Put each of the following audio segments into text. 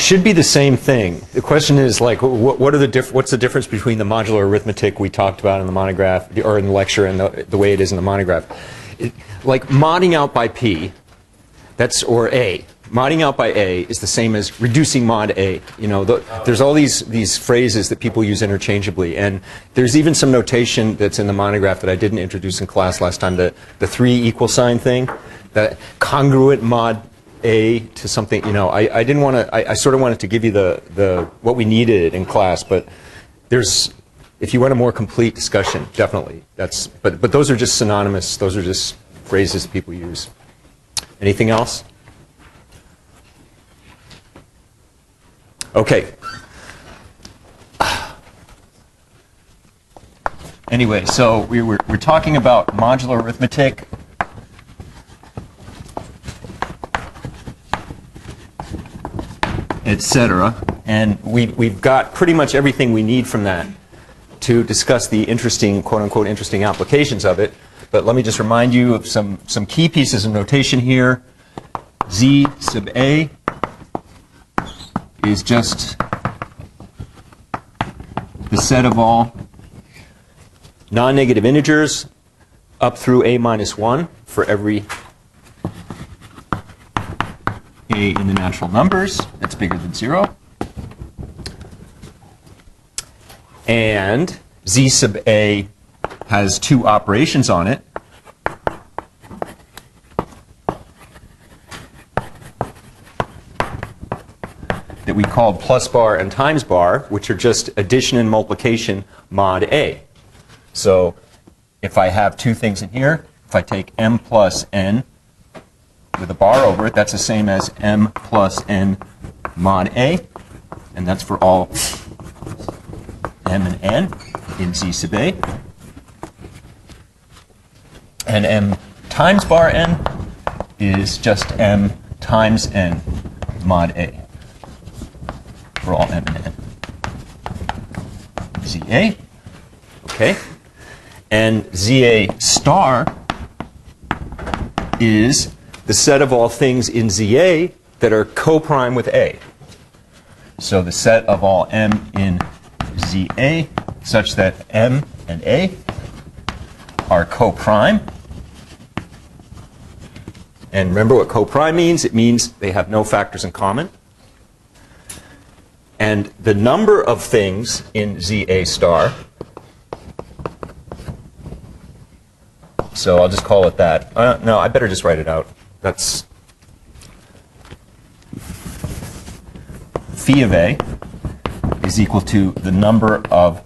should be the same thing. The question is, like, what's the difference between the modular arithmetic we talked about in the monograph, or in the lecture, and the way it is in the monograph? Like modding out by p, or a. Modding out by a is the same as reducing mod a. You know, there's all these phrases that people use interchangeably, and there's even some notation that's in the monograph that I didn't introduce in class last time. The 3 equal sign thing, that congruent mod a to something. You know, I didn't want to. I sort of wanted to give you the what we needed in class, but there's, if you want a more complete discussion, definitely. But those are just synonymous. Those are just phrases people use. Anything else? Okay. Anyway, so we're talking about modular arithmetic. Etc. And we've got pretty much everything we need from that to discuss the interesting, quote-unquote, interesting applications of it. But let me just remind you of some key pieces of notation here. Z sub a is just the set of all non-negative integers up through a minus 1 for every a in the natural numbers that's bigger than 0. And z sub a has 2 operations on it. That we called plus bar and times bar, which are just addition and multiplication mod a. So if I have 2 things in here, if I take m plus n with a bar over it, that's the same as m plus n mod a, and that's for all m and n in z sub a. And m times bar n is just m times n mod a for all m and n. ZA, okay. And ZA star is the set of all things in ZA that are co-prime with A. So the set of all M in ZA such that M and A are co-prime. And remember what co-prime means? It means they have no factors in common. And the number of things in ZA star, so I'll just call it that. No, I better just write it out. That's phi of A is equal to the number of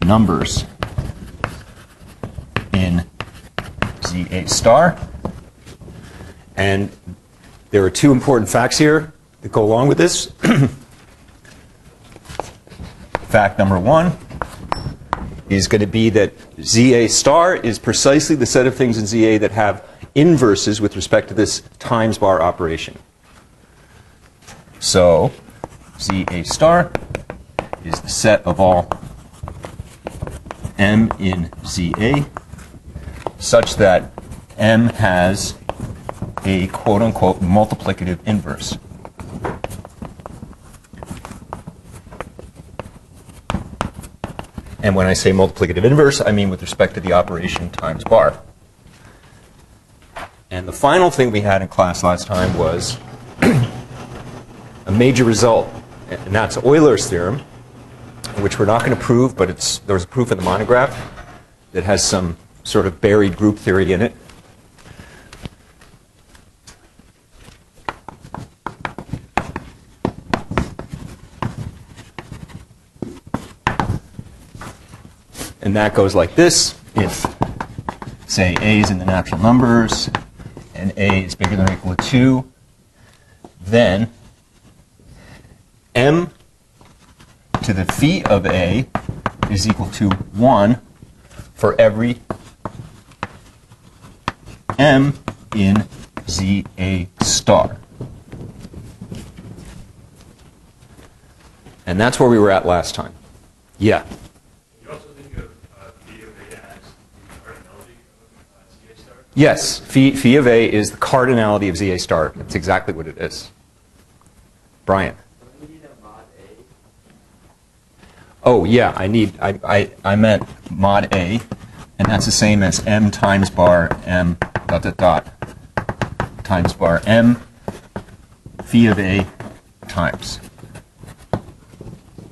numbers in ZA star. And there are 2 important facts here that go along with this. Fact number 1 is going to be that ZA star is precisely the set of things in ZA that have inverses with respect to this times bar operation. So ZA star is the set of all M in ZA such that M has a quote-unquote multiplicative inverse. And when I say multiplicative inverse, I mean with respect to the operation times bar. And the final thing we had in class last time was a major result, and that's Eulers Theorem, which we're not going to prove, but there was a proof in the monograph that has some sort of buried group theory in it. And that goes like this. If, say, A is in the natural numbers and A is bigger than or equal to 2, then M to the phi of A is equal to 1 for every M in ZA star. And that's where we were at last time. Yeah? Yes, phi of A is the cardinality of ZA star. That's exactly what it is. Brian. Oh, yeah, I meant mod A, and that's the same as m times bar m dot dot dot times bar m phi of A times.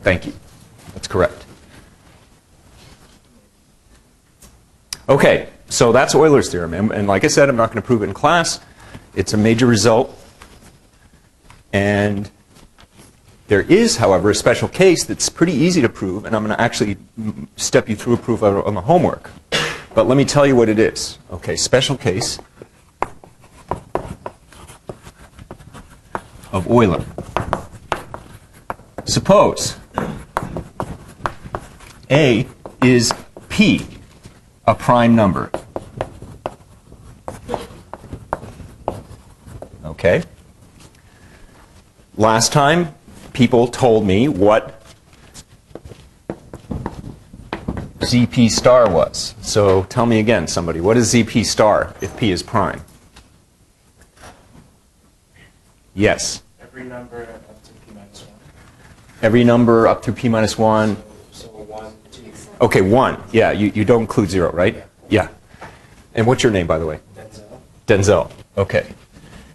Thank you. That's correct. Okay, so that's Eulers theorem. And like I said, I'm not going to prove it in class. It's a major result. And there is, however, a special case that's pretty easy to prove, and I'm going to actually step you through a proof on the homework. But let me tell you what it is. Okay, special case of Euler. Suppose A is P, a prime number. Okay. Last time, people told me what ZP star was. So tell me again, somebody, what is ZP star if P is prime? Yes. Every number up to P minus 1. Every number up to P minus 1. So 1, 2. Okay, 1. Yeah, you don't include 0, right? Yeah. And what's your name, by the way? Denzel. Denzel. Okay.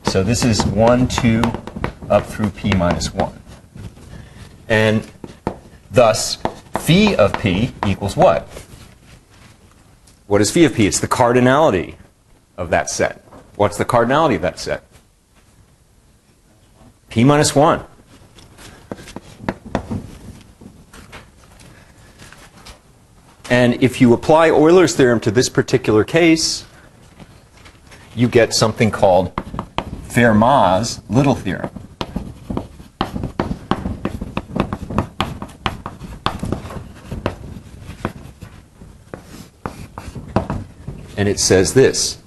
So this is 1, 2, up through P minus 1. And thus, phi of P equals what? What is phi of P? It's the cardinality of that set. What's the cardinality of that set? P minus 1. And if you apply Euler's theorem to this particular case, you get something called Fermat's little theorem. And it says this.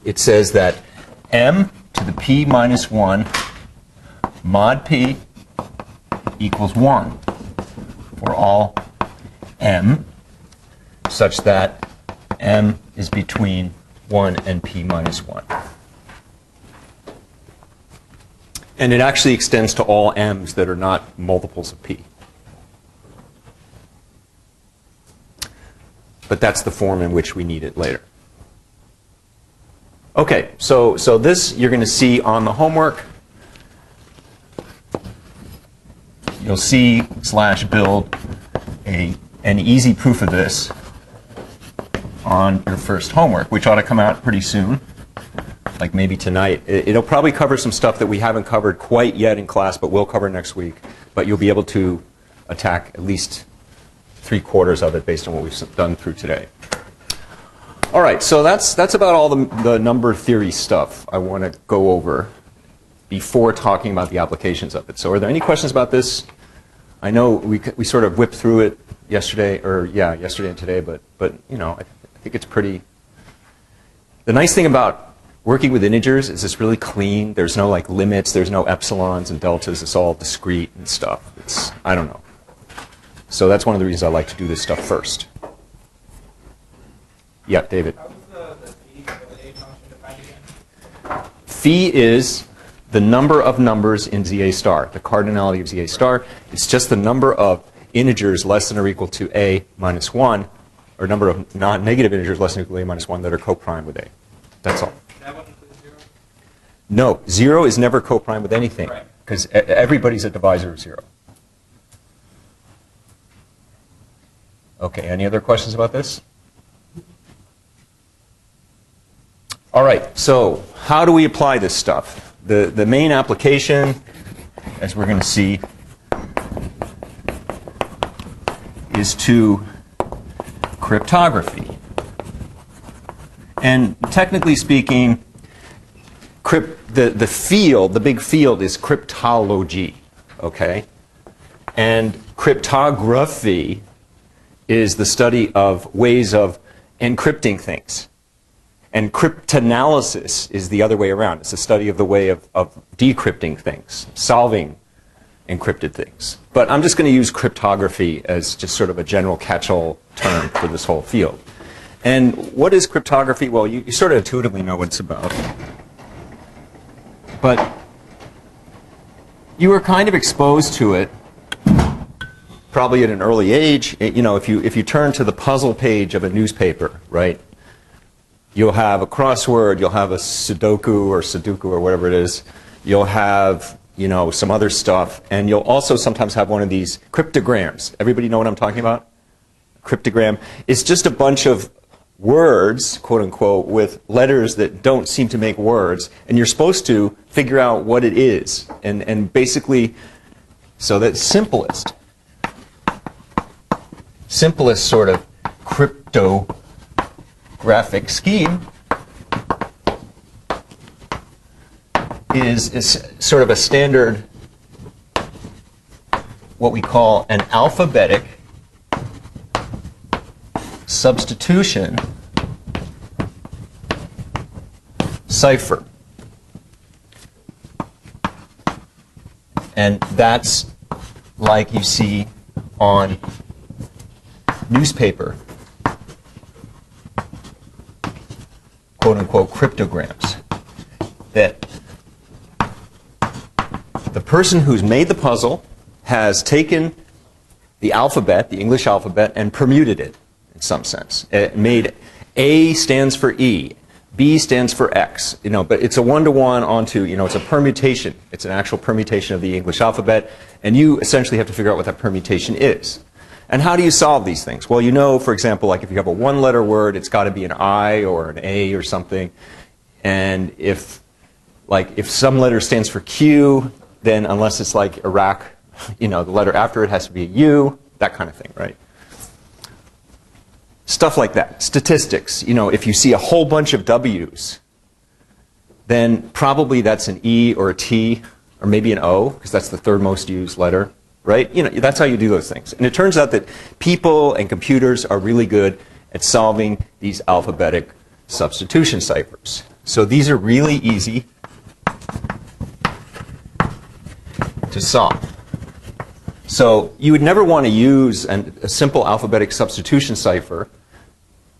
It says that m to the p minus 1 mod p equals 1 for all m such that m is between 1 and p minus 1. And it actually extends to all m's that are not multiples of p. But that's the form in which we need it later. Okay, so this you're going to see on the homework. You'll see /build an easy proof of this on your first homework, which ought to come out pretty soon, like maybe tonight. It'll probably cover some stuff that we haven't covered quite yet in class, but we'll cover next week. But you'll be able to attack at least 3/4 of it based on what we've done through today. All right, so that's about all the number theory stuff I want to go over before talking about the applications of it. So are there any questions about this? I know we sort of whipped through it yesterday and today, but you know, I think it's pretty. The nice thing about working with integers is it's really clean. There's no like limits, there's no epsilons and deltas. It's all discrete and stuff. I don't know. So that's one of the reasons I like to do this stuff first. Yeah, David. How was the phi of the A function defined again? Phi is the number of numbers in ZA star, the cardinality of ZA star. It's just the number of integers less than or equal to A minus 1, or number of non-negative integers less than or equal to A minus 1 that are co-prime with A. That's all. That one includes 0? No, 0 is never co-prime with anything, because everybody's a divisor of 0. Okay, any other questions about this? All right, so how do we apply this stuff? The main application, as we're going to see, is to cryptography. And technically speaking, the field, the big field, is cryptology, okay? And cryptography is the study of ways of encrypting things. And cryptanalysis is the other way around. It's the study of the way of decrypting things, solving encrypted things. But I'm just going to use cryptography as just sort of a general catch-all term for this whole field. And what is cryptography? Well, you sort of intuitively know what it's about. But you were kind of exposed to it probably at an early age. You know, if you turn to the puzzle page of a newspaper, right, you'll have a crossword, you'll have a Sudoku or whatever it is. You'll have, you know, some other stuff, and you'll also sometimes have one of these cryptograms. Everybody know what I'm talking about? Cryptogram. It's just a bunch of words, quote unquote, with letters that don't seem to make words, and you're supposed to figure out what it is. And basically, so that simplest sort of cryptographic scheme is sort of a standard, what we call an alphabetic substitution cipher. And that's like you see on newspaper, quote unquote, cryptograms. That the person who's made the puzzle has taken the alphabet, the English alphabet, and permuted it in some sense. It made A stands for E, B stands for X, you know, but it's a one-to-one onto, you know, it's a permutation. It's an actual permutation of the English alphabet, and you essentially have to figure out what that permutation is. And how do you solve these things? Well, you know, for example, like if you have a one-letter word, it's got to be an I or an A or something. And if some letter stands for Q, then unless it's like Iraq, you know, the letter after it has to be a U, that kind of thing, right? Stuff like that. Statistics, you know, if you see a whole bunch of W's, then probably that's an E or a T or maybe an O, because that's the third most used letter, right? You know, that's how you do those things. And it turns out that people and computers are really good at solving these alphabetic substitution ciphers. So these are really easy to solve. So you would never want to use a simple alphabetic substitution cipher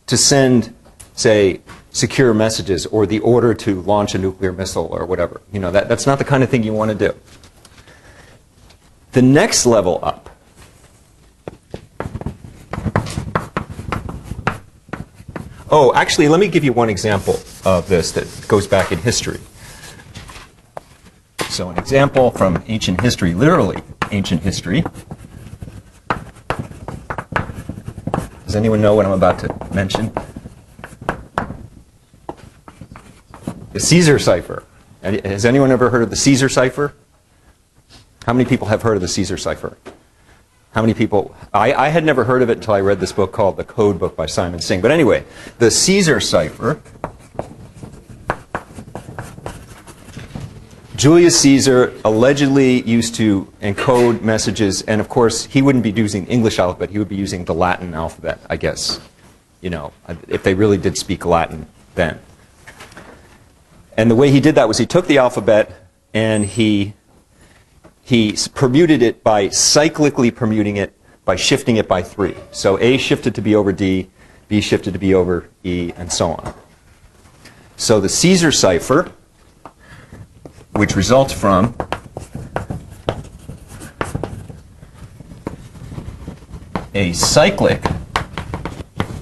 to send, say, secure messages or the order to launch a nuclear missile or whatever. You know, that's not the kind of thing you want to do. The next level up oh, actually, let me give you one example of this that goes back in history. So an example from ancient history, literally ancient history. Does anyone know what I'm about to mention? The Caesar cipher. Has anyone ever heard of the Caesar cipher? How many people have heard of the Caesar cipher? How many people? I had never heard of it until I read this book called The Code Book by Simon Singh. But anyway, the Caesar cipher. Julius Caesar allegedly used to encode messages, and of course, he wouldn't be using the English alphabet. He would be using the Latin alphabet, I guess. You know, if they really did speak Latin then. And the way he did that was he took the alphabet and he permuted it by cyclically permuting it by shifting it by 3. So A shifted to be over D, B shifted to be over E, and so on. So the Caesar cipher, which results from a cyclic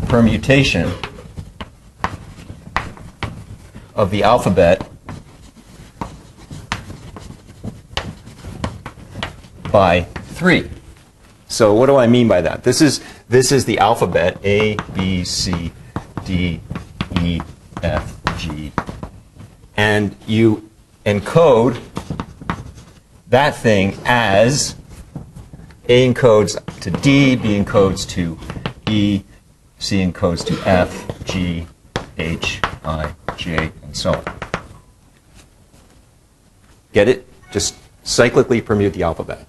permutation of the alphabet by 3. So what do I mean by that? This is the alphabet, A, B, C, D, E, F, G. And you encode that thing as A encodes to D, B encodes to E, C encodes to F, G, H, I, J, and so on. Get it? Just cyclically permute the alphabet.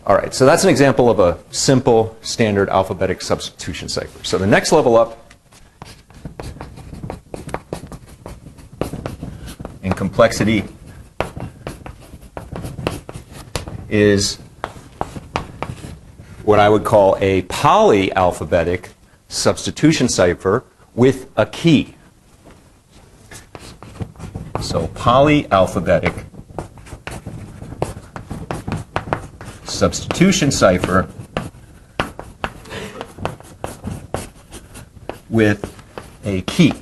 All right, so that's an example of a simple standard alphabetic substitution cipher. So the next level up in complexity is what I would call a polyalphabetic substitution cipher with a key. So polyalphabetic substitution cipher with a key.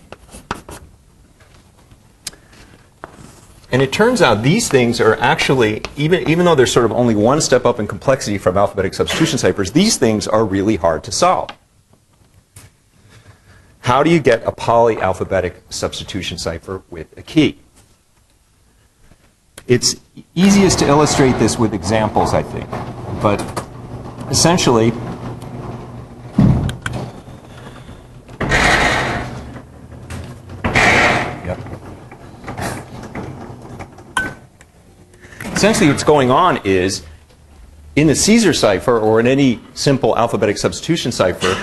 And it turns out these things are actually, even though they're sort of only one step up in complexity from alphabetic substitution ciphers, these things are really hard to solve. How do you get a polyalphabetic substitution cipher with a key? It's easiest to illustrate this with examples, I think. But essentially, essentially what's going on is, in the Caesar cipher, or in any simple alphabetic substitution cipher,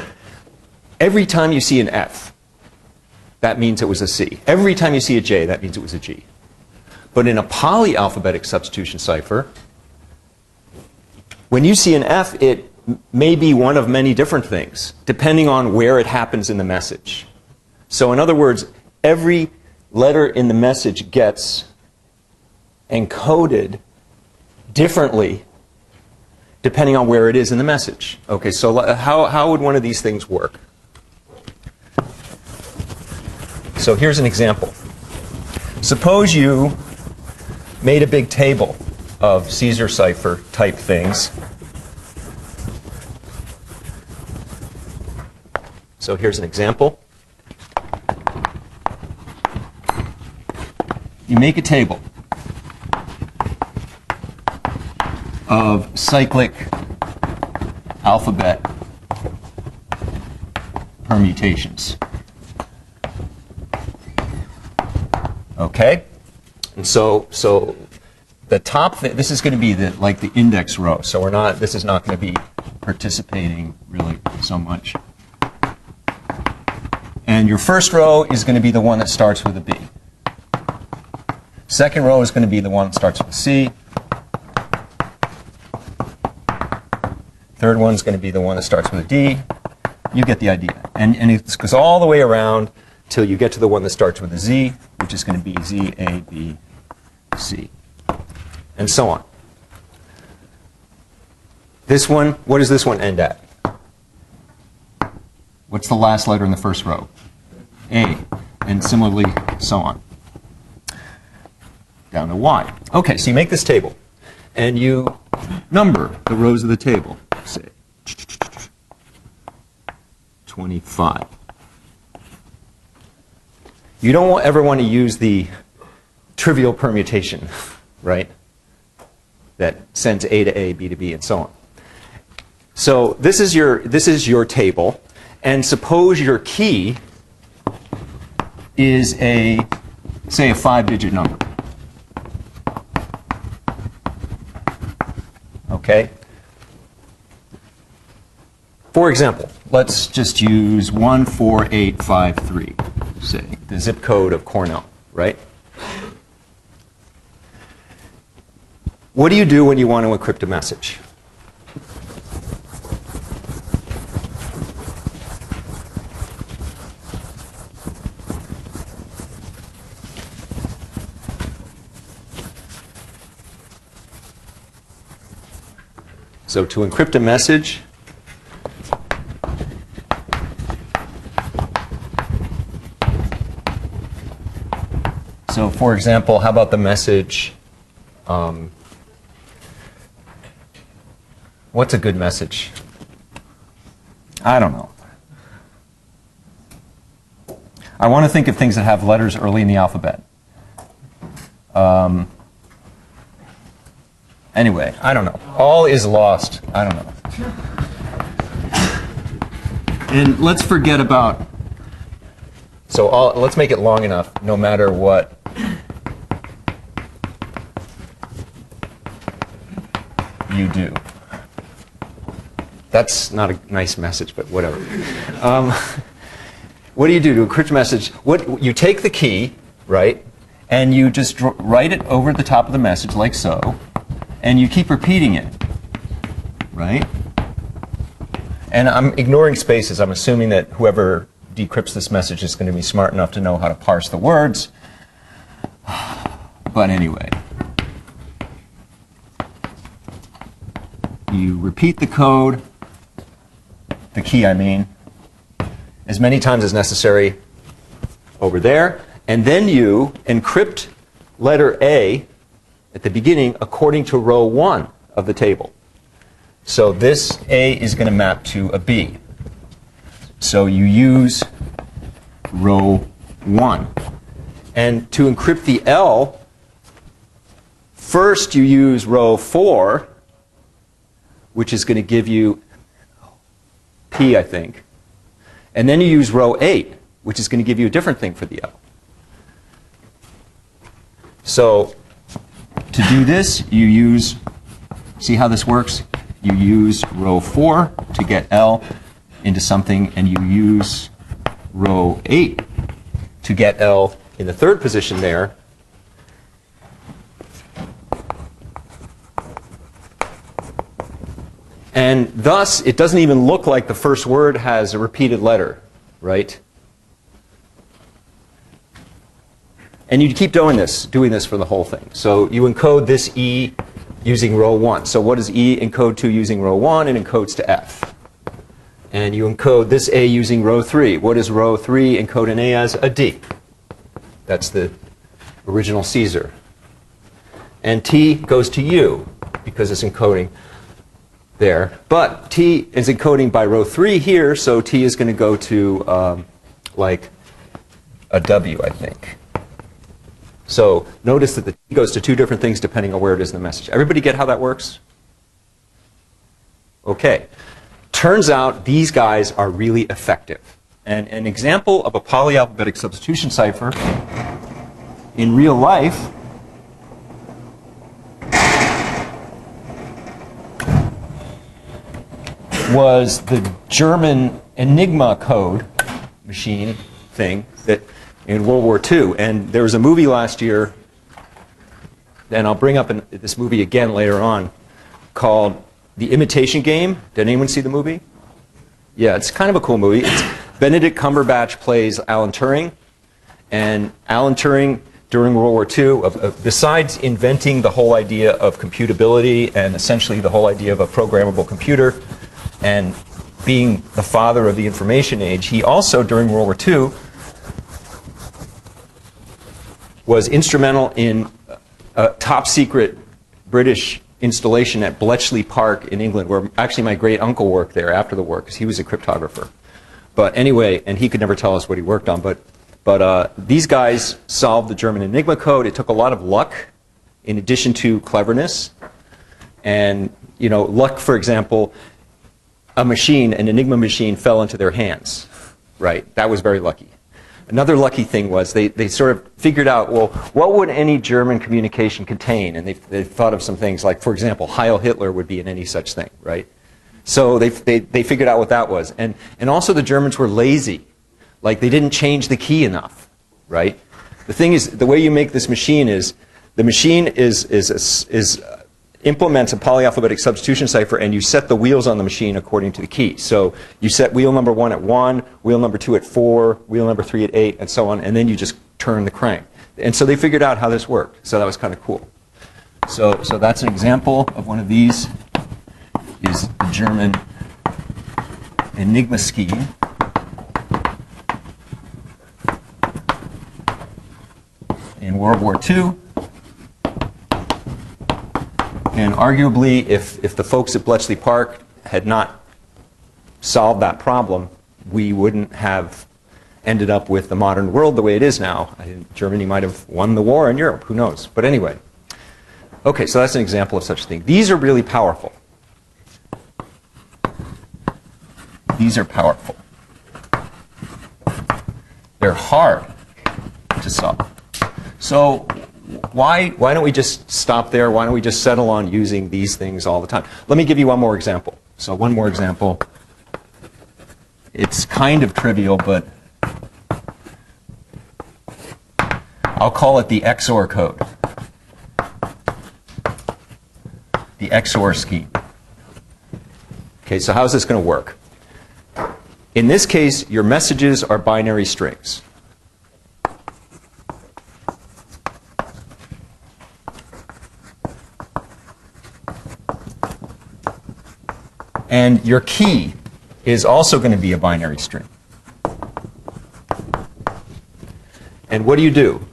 every time you see an F, that means it was a C. Every time you see a J, that means it was a G. But in a polyalphabetic substitution cipher, when you see an F, it may be one of many different things, depending on where it happens in the message. So in other words, every letter in the message gets encoded differently depending on where it is in the message. Okay, so how would one of these things work? So here's an example. Suppose you made a big table of Caesar cipher type things. So here's an example. You make a table of cyclic alphabet permutations. Okay? And so the top thing, this is going to be like the index row. So this is not going to be participating really so much. And your first row is going to be the one that starts with a B. Second row is going to be the one that starts with a C. Third one's going to be the one that starts with a D. You get the idea. And it goes all the way around till you get to the one that starts with a Z, which is going to be Z, A, B, C, and so on. This one, what does this one end at? What's the last letter in the first row? A. And similarly, so on. Down to Y. Okay, so you make this table. And you number the rows of the table. Say 25. You don't ever want to use the trivial permutation, right? That sends A to A, B to B, and so on. So this is your table, and suppose your key is say a 5-digit number. Okay? For example, let's just use 14853, say, the zip code of Cornell, right? What do you do when you want to encrypt a message? So to encrypt a message, so for example, how about the message, what's a good message? I don't know. I want to think of things that have letters early in the alphabet. Anyway, I don't know. All is lost. I don't know. And let's forget about, let's make it long enough, no matter what you do. That's not a nice message, but whatever. What do you do to encrypt a message? You take the key, right, and you just write it over the top of the message like so, and you keep repeating it, right? And I'm ignoring spaces. I'm assuming that whoever decrypts this message is going to be smart enough to know how to parse the words. But anyway. you repeat the code, the key I mean, as many times as necessary over there, and then you encrypt letter A at the beginning according to row 1 of the table. So this A is going to map to a B. So you use row 1. And to encrypt the L, first you use row 4, which is going to give you P, I think. And then you use row 8, which is going to give you a different thing for the L. So to do this, you use, see how this works? You use row 4 to get L into something, and you use row 8 to get L in the third position there. And thus, it doesn't even look like the first word has a repeated letter, right? And you keep doing this for the whole thing. So you encode this E using row 1. So what does E encode to using row 1? It encodes to F. And you encode this A using row 3. What does row 3 encode an A as? A D. That's the original Caesar. And T goes to U because it's encoding there. But T is encoding by row 3 here, so T is going to go to like a W, I think. So notice that the T goes to two different things depending on where it is in the message. Everybody get how that works? Okay. Turns out these guys are really effective. And an example of a polyalphabetic substitution cipher in real life was the German Enigma code machine thing that in World War II. And there was a movie last year, and I'll bring up this movie again later on, called The Imitation Game. Did anyone see the movie? Yeah, it's kind of a cool movie. It's Benedict Cumberbatch plays Alan Turing. And Alan Turing, during World War II, besides inventing the whole idea of computability and essentially the whole idea of a programmable computer and being the father of the information age, he also, during World War II, was instrumental in a top secret British installation at Bletchley Park in England, where actually my great uncle worked there after the war because he was a cryptographer. But anyway, and he could never tell us what he worked on, but these guys solved the German Enigma code. It took a lot of luck in addition to cleverness. And, you know, luck, for example, an Enigma machine fell into their hands, right? That was very lucky. Another lucky thing was they sort of figured out, well, what would any German communication contain? And they thought of some things like, for example, Heil Hitler would be in any such thing, right? So they figured out what that was. And also the Germans were lazy. Like they didn't change the key enough, right? The thing is, the way you make this machine is, the machine implements a polyalphabetic substitution cipher, and you set the wheels on the machine according to the key. So you set wheel number 1 at 1, wheel number 2 at 4, wheel number 3 at 8, and so on, and then you just turn the crank. And so they figured out how this worked. So that was kind of cool. So that's an example of one of these, is the German Enigma scheme. In World War II. And arguably, if the folks at Bletchley Park had not solved that problem, we wouldn't have ended up with the modern world the way it is now. Germany might have won the war in Europe. Who knows? But anyway. Okay, so that's an example of such a thing. These are really powerful. These are powerful. They're hard to solve. So why don't we just stop there? Why don't we just settle on using these things all the time? Let me give you one more example. So one more example. It's kind of trivial, but I'll call it the XOR code. The XOR scheme. Okay, so how's this going to work? In this case, your messages are binary strings. And your key is also going to be a binary string. And what do?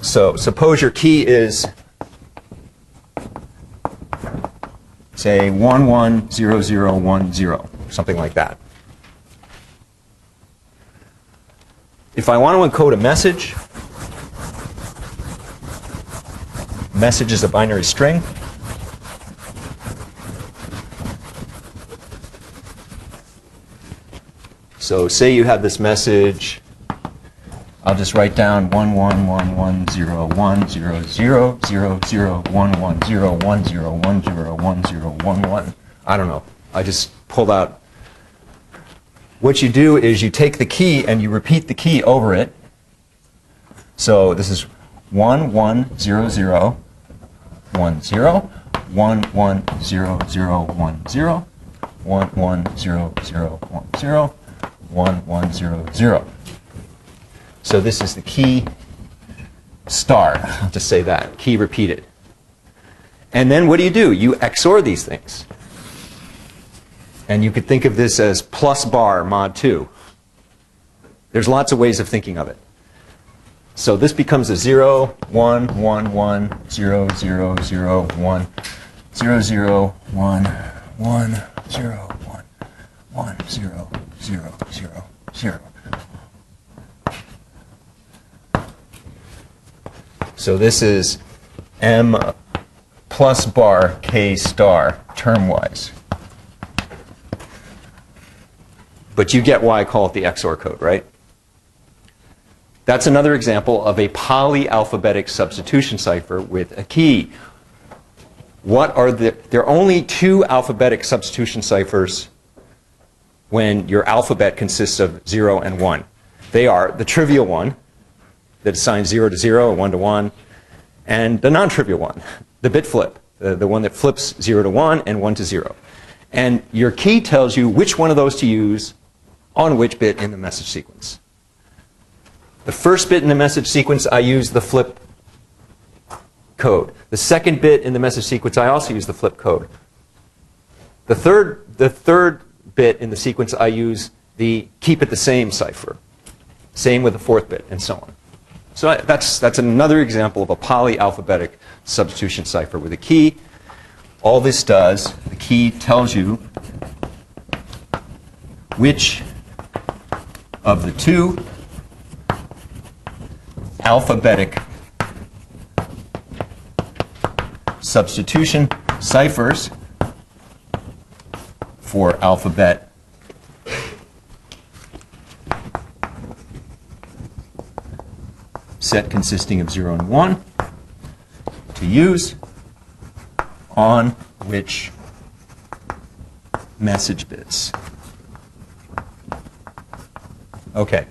So suppose your key is, say, 110010, something like that. If I want to encode a message, message is a binary string. So say you have this message. I'll just write down 11110100001101010111. I don't know. I just pulled out. What you do is you take the key and you repeat the key over it. So this is 110010, 110010, 110010, 1100. So this is the key star. I'll just say that. Key repeated. And then what do? You XOR these things. And you could think of this as plus bar mod 2. There's lots of ways of thinking of it. So this becomes a 0, 1, 1, 1, 0, 0, 0, 1, 0, 0, 1, 1, 0, 1, 1, 0, 0, 0, 0. So this is M plus bar K star term-wise. But you get why I call it the XOR code, right? That's another example of a polyalphabetic substitution cipher with a key. There are only two alphabetic substitution ciphers when your alphabet consists of 0 and 1. They are the trivial one that assigns 0 to 0 and 1 to 1, and the non-trivial one, the bit flip, the one that flips 0 to 1 and 1 to 0. And your key tells you which one of those to use on which bit in the message sequence. The first bit in the message sequence, I use the flip code. The second bit in the message sequence, I also use the flip code. The third bit in the sequence, I use the keep it the same cipher. Same with the fourth bit, and so on. So that's another example of a polyalphabetic substitution cipher with a key. All this does, the key tells you which of the two alphabetic substitution ciphers for alphabet set consisting of 0 and 1 to use on which message bits. Okay.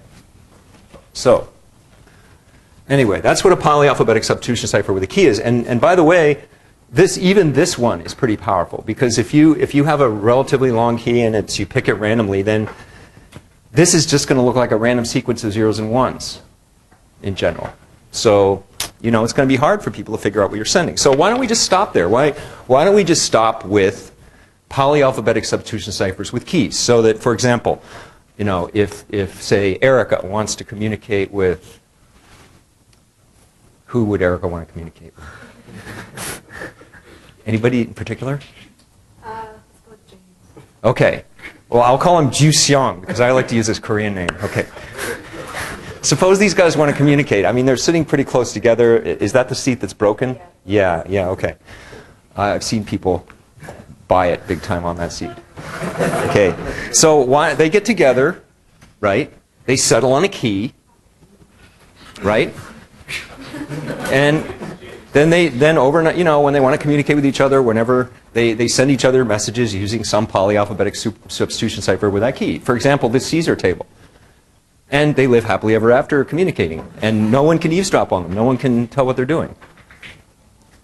So anyway, that's what a polyalphabetic substitution cipher with a key is. And by the way, even this one is pretty powerful, because if you have a relatively long key and you pick it randomly, then this is just going to look like a random sequence of zeros and ones in general. So it's going to be hard for people to figure out what you're sending. So why don't we just stop there? Why don't we just stop with polyalphabetic substitution ciphers with keys? So that, for example, if say Erica wants to communicate with, who would Erica want to communicate with? Anybody in particular? Let's go with James. Okay. Well, I'll call him Ju Seong because I like to use his Korean name. Okay. Suppose these guys want to communicate. I mean, they're sitting pretty close together. Is that the seat that's broken? Yeah, okay. I've seen people buy it big time on that seat. Okay. So they get together, right? They settle on a key, right? And then overnight, when they want to communicate with each other, whenever they send each other messages using some polyalphabetic substitution cipher with that key. For example, this Caesar table. And they live happily ever after communicating. And no one can eavesdrop on them. No one can tell what they're doing.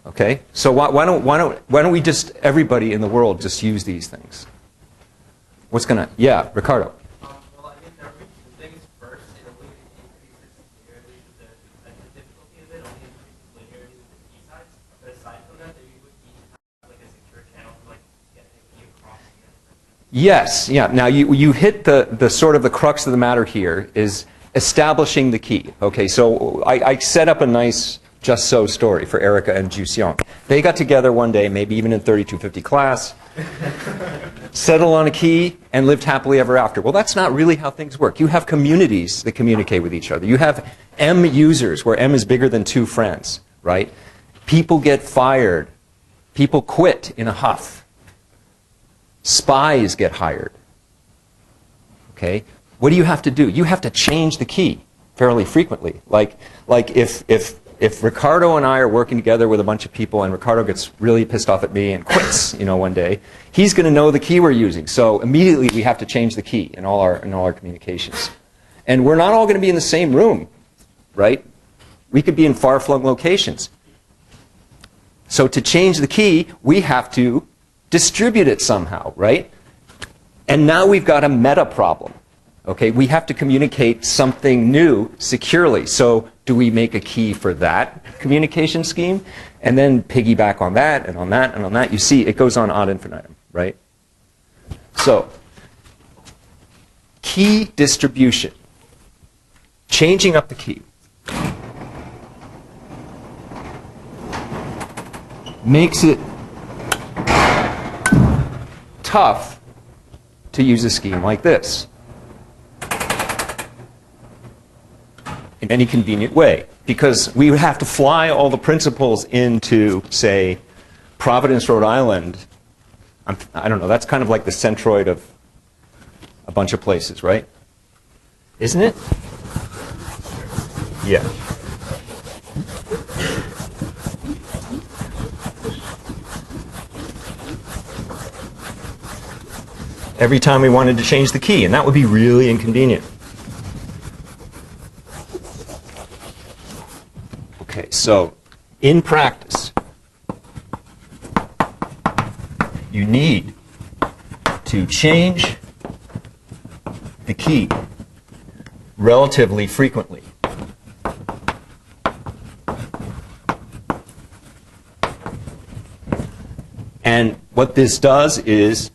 Okay? So why don't we just, everybody in the world, just use these things? What's going to, yeah, Ricardo. Well, I think the thing is first, it only increases linearity with the difficulty of it, only increases linearity with the key size. But aside from that, you would need to have like a secure channel to get the key across the Yes, yeah. Now you hit the sort of the crux of the matter here is establishing the key. Okay, so I set up a nice just so story for Erica and Jusiong. They got together one day, maybe even in 3250 class, settled on a key, and lived happily ever after. Well, that's not really how things work. You have communities that communicate with each other. You have M users, where M is bigger than 2 friends, right? People get fired. People quit in a huff. Spies get hired. Okay? What do you have to do? You have to change the key fairly frequently. Like if Ricardo and I are working together with a bunch of people and Ricardo gets really pissed off at me and quits, one day, he's going to know the key we're using. So immediately we have to change the key in all our communications. And we're not all going to be in the same room, right? We could be in far-flung locations. So to change the key, we have to distribute it somehow, right? And now we've got a meta problem. Okay, we have to communicate something new securely. So do we make a key for that communication scheme and then piggyback on that and on that and on that? You see, it goes on ad infinitum, right? So key distribution, changing up the key, makes it tough to use a scheme like this in any convenient way, because we would have to fly all the principles into, say, Providence, Rhode Island. I don't know, that's kind of like the centroid of a bunch of places, right? Isn't it? Yeah. Every time we wanted to change the key, and that would be really inconvenient. Okay, so in practice, you need to change the key relatively frequently. And what this does is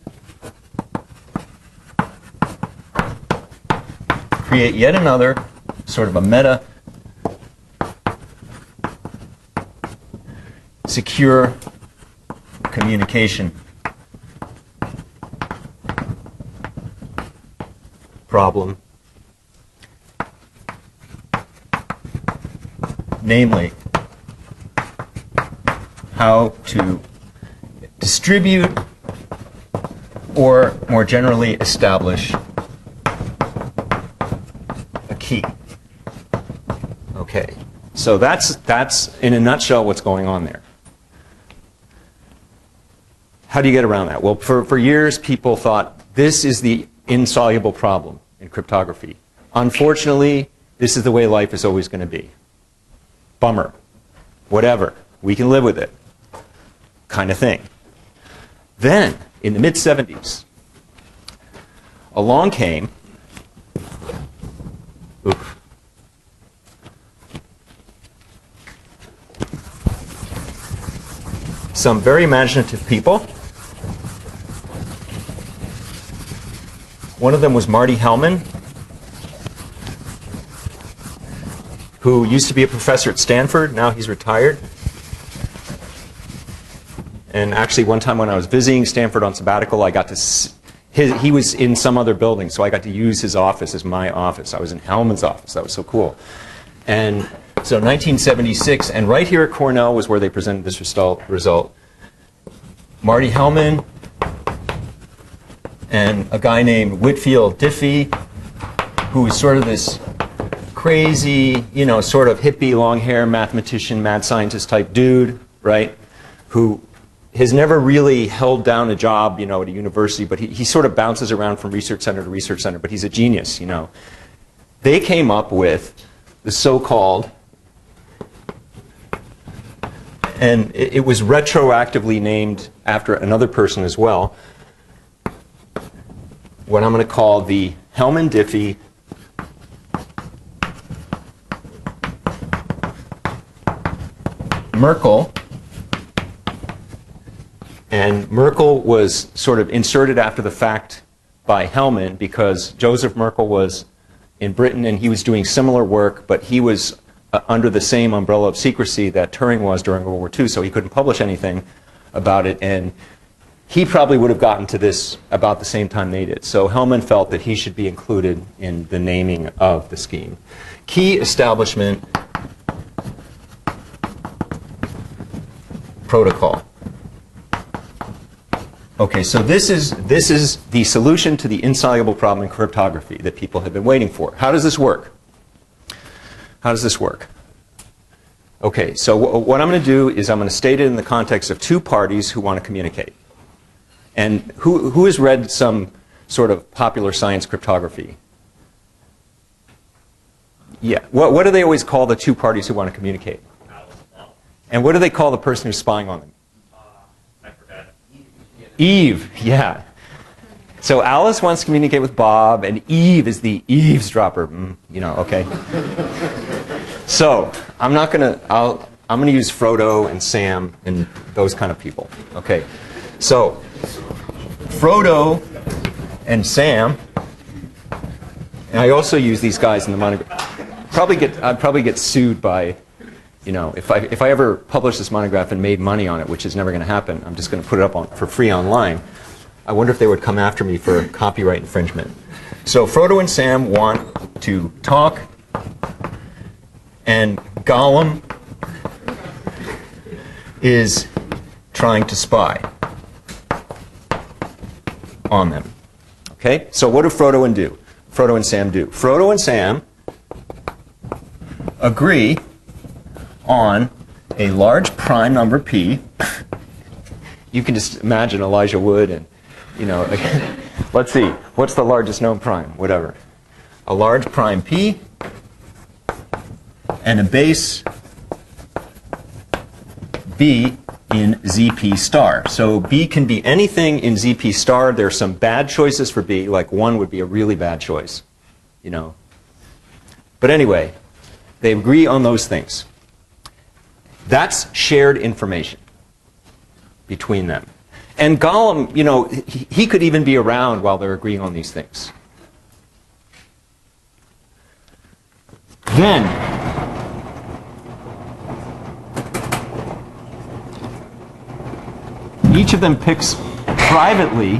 create yet another sort of a meta secure communication problem, namely how to distribute or more generally establish a key. Okay, so that's in a nutshell what's going on there. How do you get around that? Well, for years people thought this is the insoluble problem in cryptography. Unfortunately, this is the way life is always going to be. Bummer. Whatever. We can live with it. Kind of thing. Then, in the mid-70s, along came some very imaginative people. One of them was Marty Hellman, who used to be a professor at Stanford. Now he's retired. And actually, one time when I was visiting Stanford on sabbatical, I got to he was in some other building, so I got to use his office as my office. I was in Hellman's office. That was so cool. And so 1976, and right here at Cornell was where they presented this result. Marty Hellman and a guy named Whitfield Diffie, who was sort of this crazy, sort of hippie, long hair, mathematician, mad scientist type dude, right? Who has never really held down a job, at a university, but he sort of bounces around from research center to research center, but he's a genius, They came up with the so-called, and it was retroactively named after another person as well, what I'm going to call the Hellman-Diffie-Merkle. And Merkle was sort of inserted after the fact by Hellman because Joseph Merkle was in Britain and he was doing similar work, but he was under the same umbrella of secrecy that Turing was during World War II, so he couldn't publish anything about it, and he probably would have gotten to this about the same time they did. So Hellman felt that he should be included in the naming of the scheme. Key establishment protocol. Okay, so this is the solution to the insoluble problem in cryptography that people have been waiting for. How does this work? How does this work? Okay, so what I'm going to do is I'm going to state it in the context of two parties who want to communicate. And who has read some sort of popular science cryptography? Yeah. What do they always call the two parties who want to communicate? And what do they call the person who's spying on them? I forgot. Eve, yeah. So Alice wants to communicate with Bob, and Eve is the eavesdropper. Okay. So I'm going to use Frodo and Sam and those kind of people. Okay. So Frodo and Sam, and I also use these guys in the monograph. I'd probably get sued by, if I ever publish this monograph and made money on it, which is never going to happen. I'm just going to put it up for free online. I wonder if they would come after me for copyright infringement. So Frodo and Sam want to talk, and Gollum is trying to spy on them. Okay? So what do Frodo and Sam do? Frodo and Sam agree on a large prime number P. You can just imagine Elijah Wood and, let's see, what's the largest known prime? Whatever. A large prime P and a base B in ZP star. So B can be anything in ZP star. There are some bad choices for B, like 1 would be a really bad choice, But anyway, they agree on those things. That's shared information between them. And Gollum, he could even be around while they're agreeing on these things. Then, each of them picks privately.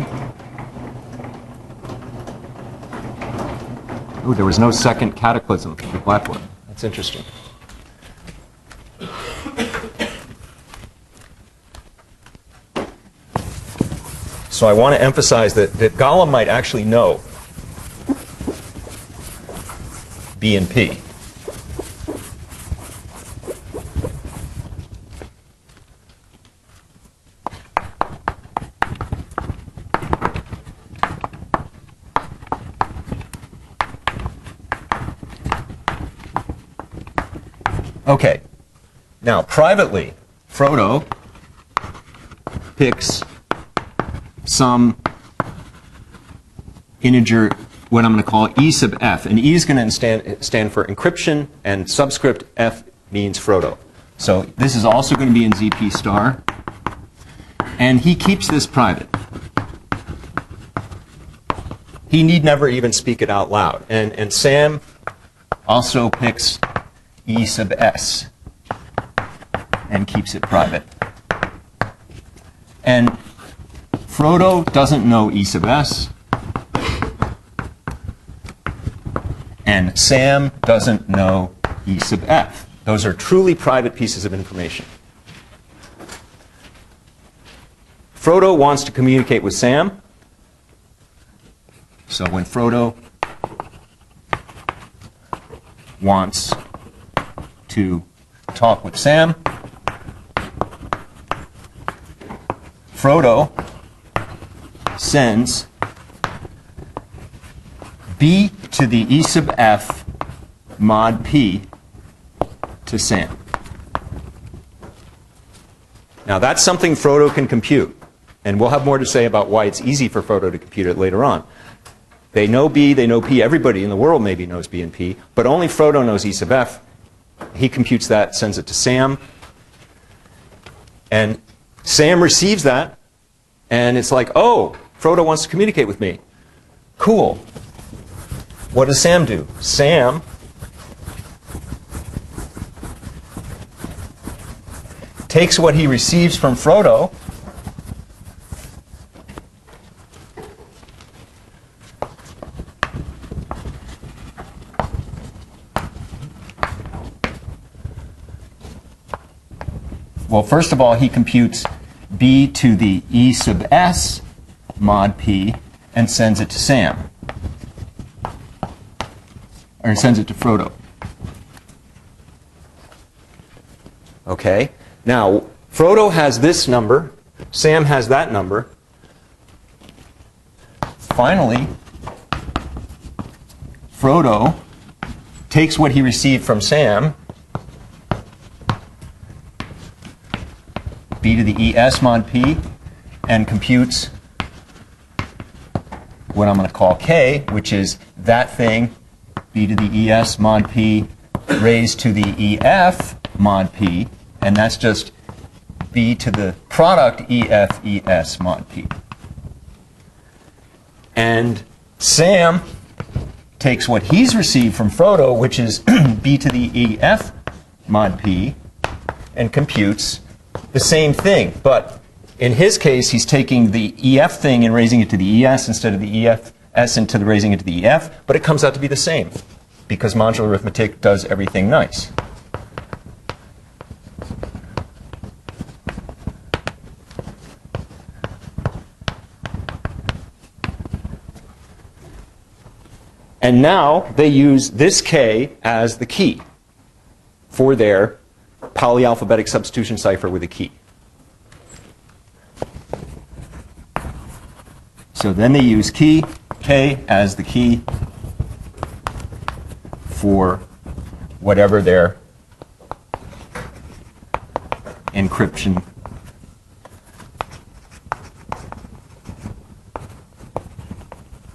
Ooh, there was no second cataclysm for Blackboard. That's interesting. So I want to emphasize that Gollum might actually know B and P. Okay. Now, privately, Frodo picks some integer, what I'm going to call E sub f. And E is going to stand for encryption, and subscript f means Frodo. So this is also going to be in ZP star. And he keeps this private. He need never even speak it out loud. And Sam also picks E sub s and keeps it private. And Frodo doesn't know E sub s, and Sam doesn't know E sub f. Those are truly private pieces of information. Frodo wants to communicate with Sam. So when Frodo wants to talk with Sam, Frodo sends B to the E sub f mod P to Sam. Now that's something Frodo can compute. And we'll have more to say about why it's easy for Frodo to compute it later on. They know B, they know P. Everybody in the world maybe knows B and P. But only Frodo knows E sub f. He computes that, sends it to Sam. And Sam receives that. And it's like, oh, Frodo wants to communicate with me. Cool. What does Sam do? Sam takes what he receives from Frodo well, first of all, he computes b to the e sub s mod p and sends it to Sam. Or sends it to Frodo. Okay. Now, Frodo has this number. Sam has that number. Finally, Frodo takes what he received from Sam, b to the es mod p, and computes what I'm going to call k, which is that thing, b to the es mod p raised to the ef mod p, and that's just b to the product ef es mod p. And Sam takes what he's received from Frodo, which is b to the ef mod p, and computes the same thing. But in his case, he's taking the ef thing and raising it to the es instead of the efs into the raising it to the ef, but it comes out to be the same because modular arithmetic does everything nice. And now they use this k as the key for their polyalphabetic substitution cipher with a key. So then they use k as the key for whatever their encryption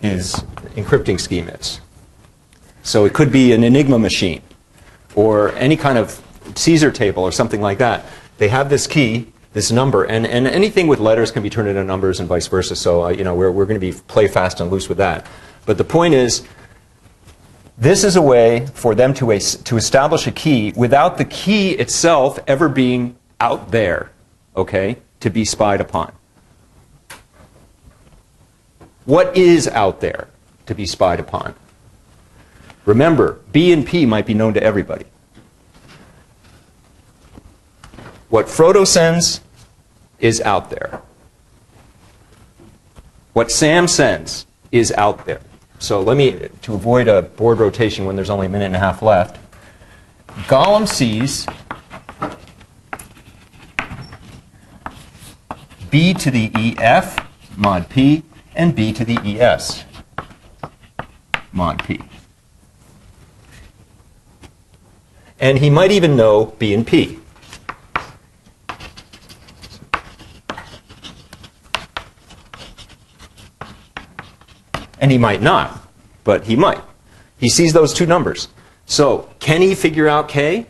encrypting scheme is. So it could be an Enigma machine or any kind of Caesar table or something like that. They have this key, this number, and anything with letters can be turned into numbers and vice versa. So we're going to play fast and loose with that. But the point is, this is a way for them to establish a key without the key itself ever being out there, okay, to be spied upon. What is out there to be spied upon? Remember, B and P might be known to everybody. What Frodo sends is out there. What Sam sends is out there. So let me, to avoid a board rotation when there's only a minute and a half left, Gollum sees B to the EF mod P and B to the ES mod P. And he might even know B and P. And he might not, but he might. He sees those two numbers. So can he figure out K?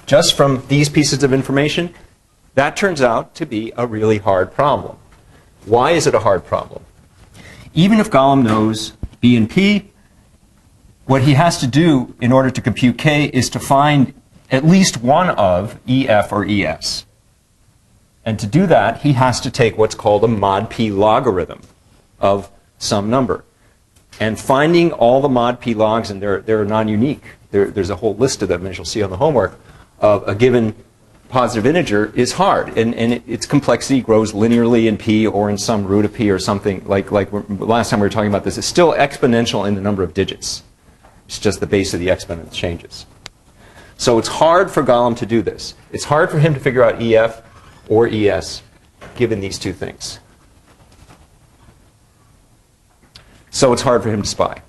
Just from these pieces of information? That turns out to be a really hard problem. Why is it a hard problem? Even if Gollum knows B and P, what he has to do in order to compute K is to find at least one of EF or ES. And to do that, he has to take what's called a mod P logarithm of some number. And finding all the mod P logs, and they're non-unique, there's a whole list of them, as you'll see on the homework, of a given positive integer is hard. And its complexity grows linearly in P or in some root of P or something. Like last time we were talking about this, it's still exponential in the number of digits. It's just the base of the exponent changes. So it's hard for Gollum to do this. It's hard for him to figure out EF or ES given these two things. So it's hard for him to spy.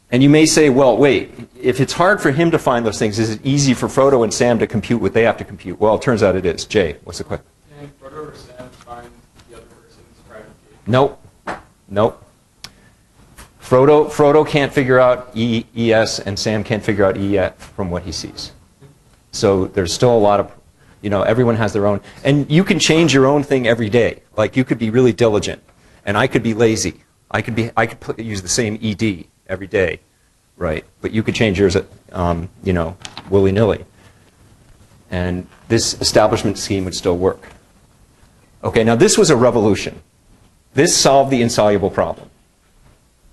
And you may say, well, wait, if it's hard for him to find those things, is it easy for Frodo and Sam to compute what they have to compute? Well, it turns out it is. Jay, what's the question? Can Frodo or Sam find the other person's private key? Nope. Nope. Frodo can't figure out ES, and Sam can't figure out EF from what he sees. So there's still a lot of You know, everyone has their own. And you can change your own thing every day. Like, you could be really diligent, and I could be lazy. I could use the same ED every day, right? But you could change yours, you know, willy-nilly. And this establishment scheme would still work. Okay, now this was a revolution. This solved the insoluble problem.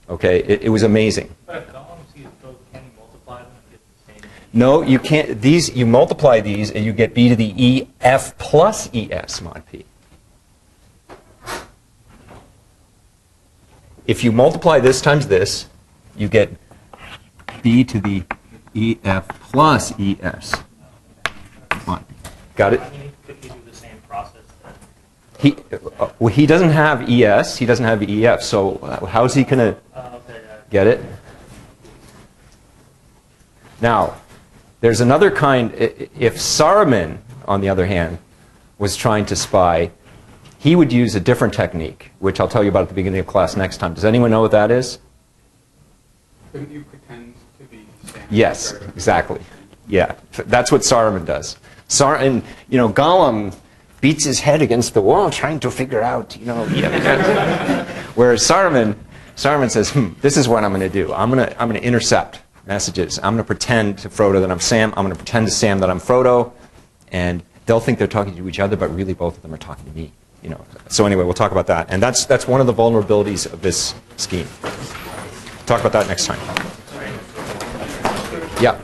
Okay, it was amazing. But if columns use both, can you multiply them and get the same? No, you can't. These, you multiply these and you get b to the e f plus es mod p. If you multiply this times this, you get b to the ef plus es mod p. Got it? I mean, could you do the same process then? Well, he doesn't have es, he doesn't have ef, so how's he going to Okay, get it? Now, there's another kind. If Saarman, on the other hand, was trying to spy, he would use a different technique, which I'll tell you about at the beginning of class next time. Does anyone know what that is? Couldn't you pretend to be Sam? Yes, exactly. Yeah, that's what Saarman does. And you know, Gollum beats his head against the wall trying to figure out, you know. Whereas Saarman says, this is what I'm going to do. I'm going to intercept messages. I'm going to pretend to Frodo that I'm Sam. I'm going to pretend to Sam that I'm Frodo, and they'll think they're talking to each other, but really both of them are talking to me. You know. So anyway, we'll talk about that, and that's one of the vulnerabilities of this scheme. Talk about that next time. Yeah.